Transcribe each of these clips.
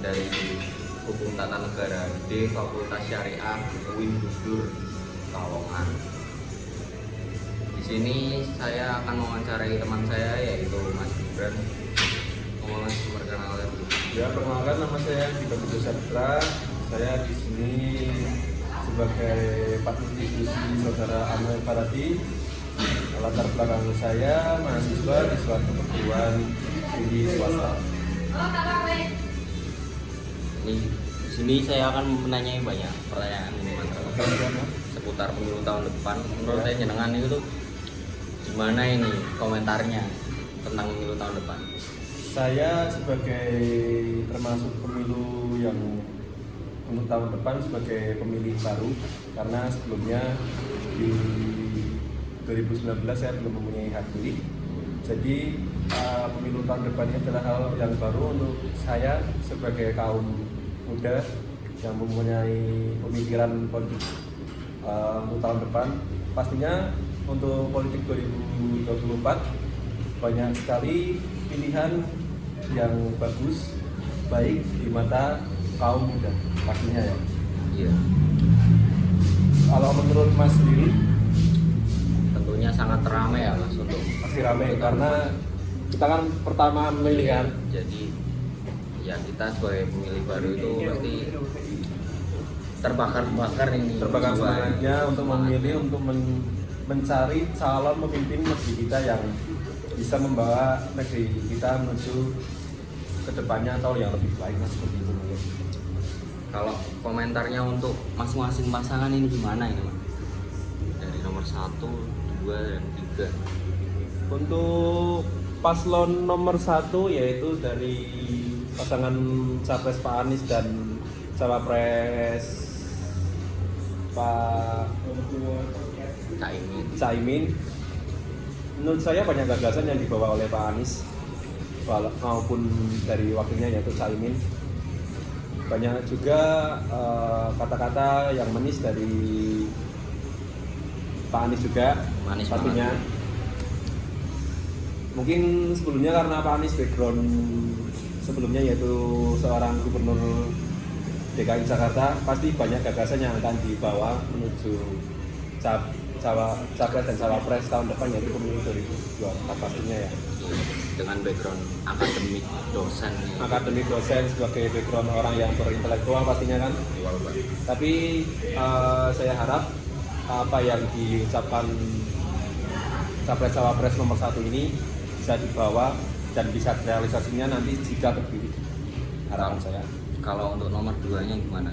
dari Hukum Tata Negara D Fakultas Syariah UIN Gus Kalongan. Di sini saya akan mewawancarai teman saya yaitu Mas Gibran. Mas, perkenalkan. Ya, perkenalkan, nama saya Gibran Putra Saputra. Saya di sini sebagai partner diskusi saudara Amel Farati. Latar belakang saya mahasiswa di suatu perguruan tinggi swasta. Di sini saya akan menanyai banyak pertanyaan ini Mas seputar pemilu tahun depan. Menurut saya jenengan itu tuh gimana ini komentarnya tentang pemilu tahun depan? Saya sebagai termasuk pemilu yang untuk tahun depan sebagai pemilih baru, karena sebelumnya di 2019 saya belum mempunyai hak pilih. Jadi pemilu tahun depan ini adalah hal yang baru untuk saya sebagai kaum muda yang mempunyai pemikiran politik untuk tahun depan. Pastinya untuk politik 2024 banyak sekali pilihan yang bagus, baik di mata kaum muda pastinya ya. Iya. Kalau menurut Mas sendiri? Tentunya sangat ramai ya Mas untuk Pasti ramai karena kita kan pertama memilih kan. Jadi ya kita sebagai pemilih baru itu pasti terbakar ini. Terbakar jiwa, semangatnya untuk memilih, untuk mencari calon pemimpin negeri kita yang bisa membawa negeri kita menuju ke depannya atau yang lebih baik, seperti itu mungkin. Kalau komentarnya untuk masing-masing pasangan ini gimana ini Mas? Dari nomor 1, 2, dan 3. Untuk paslon nomor 1 yaitu dari pasangan capres Pak Anies dan cawapres Pak Caimin. Menurut saya banyak gagasan yang dibawa oleh Pak Anies maupun dari wakilnya yaitu Caimin. Banyak juga kata-kata yang manis dari Pak Anies juga, Manis pastinya. Mungkin sebelumnya karena Pak Anies background sebelumnya yaitu seorang gubernur DKI Jakarta, pasti banyak gagasan yang akan dibawa menuju capres dan cawapres tahun depan yaitu pemilu 2024 pastinya ya. Dengan background Akademik dosen sebagai background orang yang berintelektual pastinya kan. Tapi saya harap apa yang diucapkan capres cawapres nomor 1 ini bisa dibawa dan bisa realisasinya nanti jika terpilih, harapan saya. Kalau untuk nomor 2-nya gimana?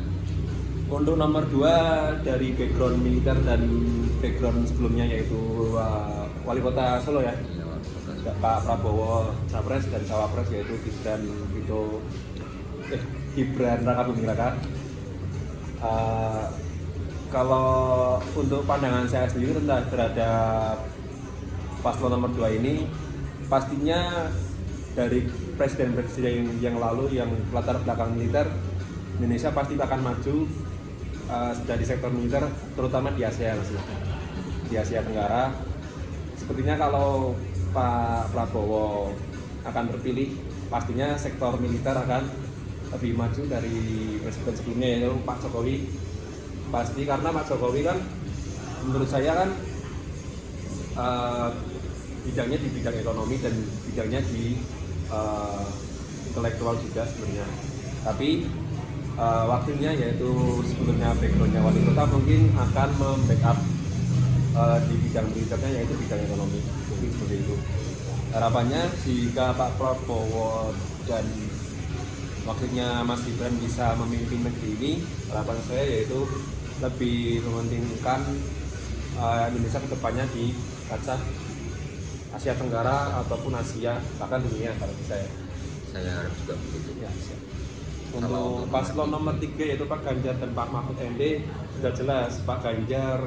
Untuk nomor 2 dari background militer dan background sebelumnya yaitu wali kota Solo ya, Pak Prabowo capres dan cawapres yaitu Gibran Rakabuming Raka. Kalau untuk pandangan saya sendiri terhadap paslon nomor 2 ini, pastinya dari presiden-presiden yang lalu yang latar belakang militer, Indonesia pasti akan maju dari sektor militer, terutama di Asia Tenggara. Sepertinya kalau Pak Prabowo akan terpilih, pastinya sektor militer akan lebih maju dari presiden sebelumnya yaitu Pak Jokowi. Pasti karena Pak Jokowi kan menurut saya kan bidangnya di bidang ekonomi dan bidangnya di intelektual juga sebenarnya. Tapi wakilnya yaitu sebelumnya backgroundnya wali kota mungkin akan membackup di bidang militernya yaitu bidang ekonomi, mungkin seperti itu. Harapannya jika Pak Prabowo dan wakilnya Mas Gibran bisa memimpin negeri ini, harapan saya yaitu lebih mementingkan Indonesia ke depannya di kancah Asia Tenggara ataupun Asia, bahkan dunia kalau bisa ya. Saya harap juga begitu. Ya, untuk paslon nomor 3 yaitu Pak Ganjar dan Pak Mahfud MD, sudah jelas Pak Ganjar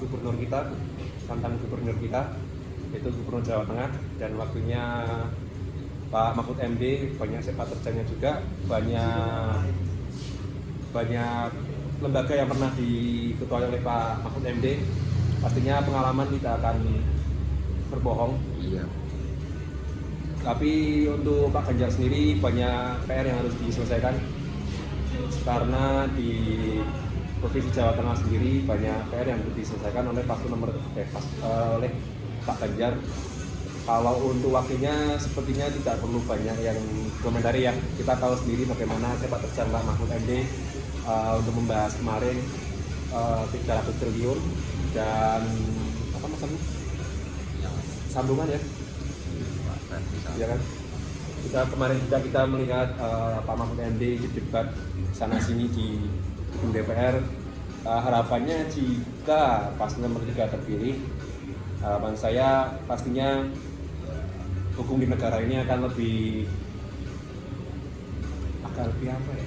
gubernur kita, mantan gubernur kita, yaitu gubernur Jawa Tengah, dan wakilnya Pak Mahfud MD banyak sepak terjangnya juga, banyak lembaga yang pernah diketuai oleh Pak Mahfud MD. Pastinya pengalaman tidak akan berbohong. Iya. Tapi untuk Pak Ganjar sendiri banyak PR yang harus diselesaikan karena di Provinsi Jawa Tengah sendiri banyak PR yang harus diselesaikan oleh oleh Pak Ganjar. Kalau untuk wakilnya sepertinya tidak perlu banyak yang komentari ya. Kita tahu sendiri bagaimana sepak terjang Pak Mahfud MD untuk membahas kemarin 300 triliun dan apa maksudnya? Sambungan ya. Ya kan? Kemarin kita melihat Pak Mahfud MD di debat sana sini di gedung DPR. Harapannya jika paslon nomor 3 terpilih, harapan saya pastinya hukum di negara ini akan lebih apa ya?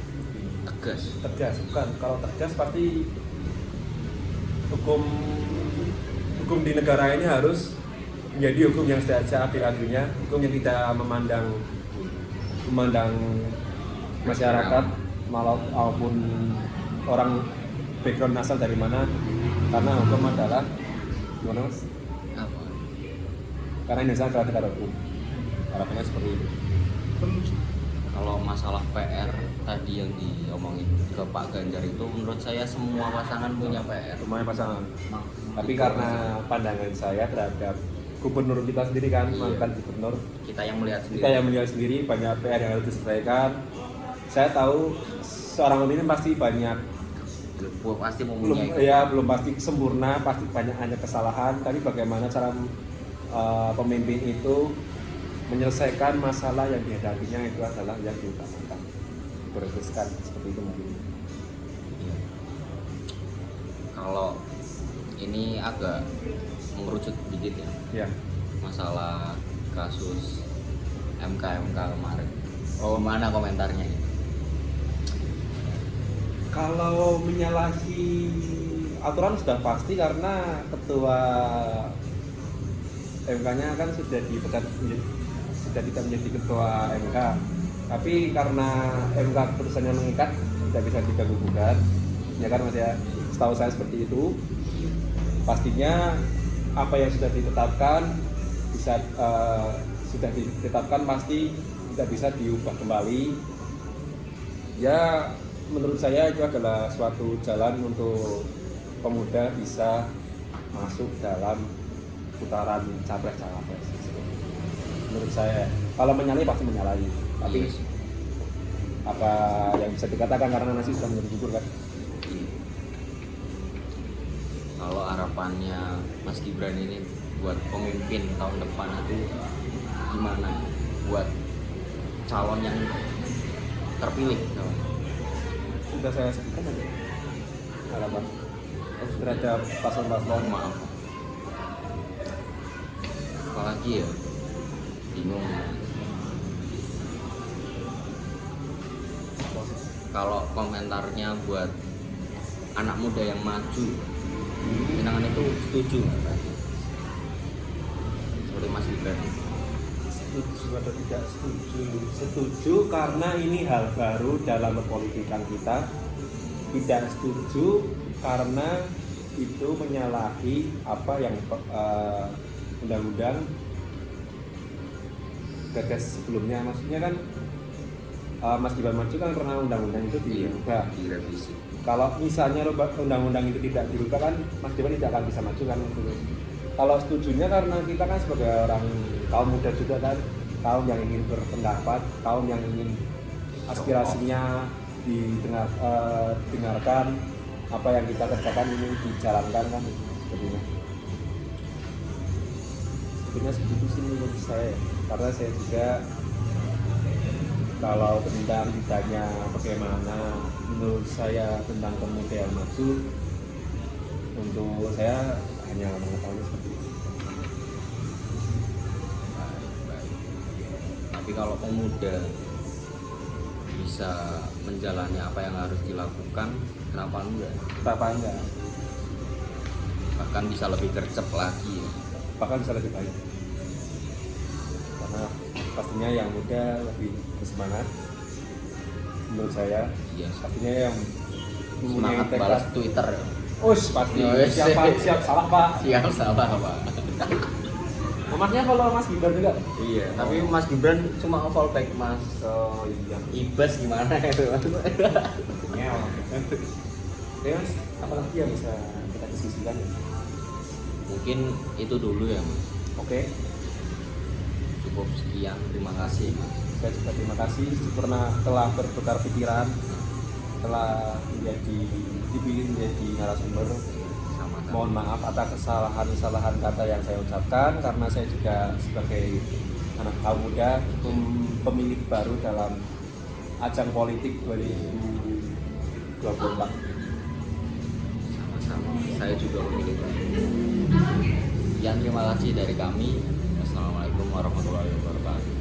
Tegas. Bukan, kalau tegas pasti hukum di negara ini harus menjadi hukum yang seadil-adilnya, hukum yang tidak memandang masyarakat maupun orang background asal dari mana, karena hukum adalah gimana Mas? Apa? Karena Indonesia adalah negara hukum. Harapannya seperti itu. Kalau masalah PR tadi yang diomongin ke Pak Ganjar itu, menurut saya semua pasangan punya PR. Semuanya pasangan. Tapi karena pandangan saya terhadap gubernur kita sendiri kan, mantan gubernur, Kita yang melihat sendiri banyak PR yang harus diselesaikan. Saya tahu seorang pemimpin pasti banyak belum pasti sempurna, pasti banyak hanya kesalahan. Tapi bagaimana cara pemimpin itu menyelesaikan masalah yang dihadapinya itu adalah yang diutamakan, berteruskan seperti itu mungkin. Kalau ini agak mengerucut dikit ya, masalah kasus MK kemarin. Gimana komentarnya? Kalau menyalahi aturan sudah pasti karena ketua MK-nya kan sudah tidak menjadi ketua MK. Tapi karena MK keputusannya mengikat, tidak bisa diganggu gugat. Ya kan Mas ya, setahu saya seperti itu. Pastinya apa yang sudah ditetapkan pasti tidak bisa diubah kembali. Ya menurut saya itu adalah suatu jalan untuk pemuda bisa masuk dalam putaran capres-cawapres. Menurut saya, kalau menyalahi pasti menyalahi. Tapi apa yang bisa dikatakan karena nasi sudah menjadi bubur kan? Kalau harapannya Mas Gibran ini buat pemimpin tahun depan itu gimana? Buat calon yang terpilih? Sudah saya sebutkan aja harapan terhadap paslon-paslon. Maaf. Apalagi ya? Bingung. Kalau komentarnya buat anak muda yang maju, jenengan itu setuju nggak? Seperti Mas Gibran. Setuju atau tidak setuju? Setuju karena ini hal baru dalam perpolitikan kita. Tidak setuju karena itu menyalahi apa yang undang-undang gagas sebelumnya. Maksudnya kan Mas Gibran maju kan karena undang-undang itu dirubah, direvisi. Kalau misalnya undang-undang itu tidak dirubah kan Mas Gibran tidak akan bisa maju kan. Kalau setujunya karena kita kan sebagai orang kaum muda juga kan, kaum yang ingin berpendapat, kaum yang ingin aspirasinya didengarkan, apa yang kita kerjakan ini dijalankan kan sepertinya. Sebenarnya segitu sih menurut saya, karena saya juga kalau tentang ditanya bagaimana menurut saya tentang pemuda yang maju, untuk saya hanya mengetahui seperti itu. Tapi kalau pemuda bisa menjalani apa yang harus dilakukan, kenapa enggak? Kenapa enggak? Bahkan bisa lebih gercep lagi. Bahkan bisa lebih baik. Karena pastinya yang muda lebih bersemangat. Menurut saya, pastinya yang semangat balas Twitter. Pasti. Siap salah Pak. Siap salah Pak. Masnya follow Mas Gibran juga? Iya, tapi Mas Gibran cuma fallback Mas. Oh iya. Ibas gimana itu Mas? Ngel. Ya Mas, apa lagi yang bisa kita diskusikan ya? Mungkin itu dulu ya Mas. Oke, Cukup sekian, terima kasih Mas. saya juga terima kasih karena telah bertukar pikiran, telah dipilih menjadi narasumber. Sama-sama. Mohon maaf atas kesalahan-kesalahan kata yang saya ucapkan karena saya juga sebagai anak kaum muda pemilih baru dalam ajang politik 2024. Sama-sama. Saya juga memilih. Sekian, terima kasih dari kami. Assalamualaikum warahmatullahi wabarakatuh.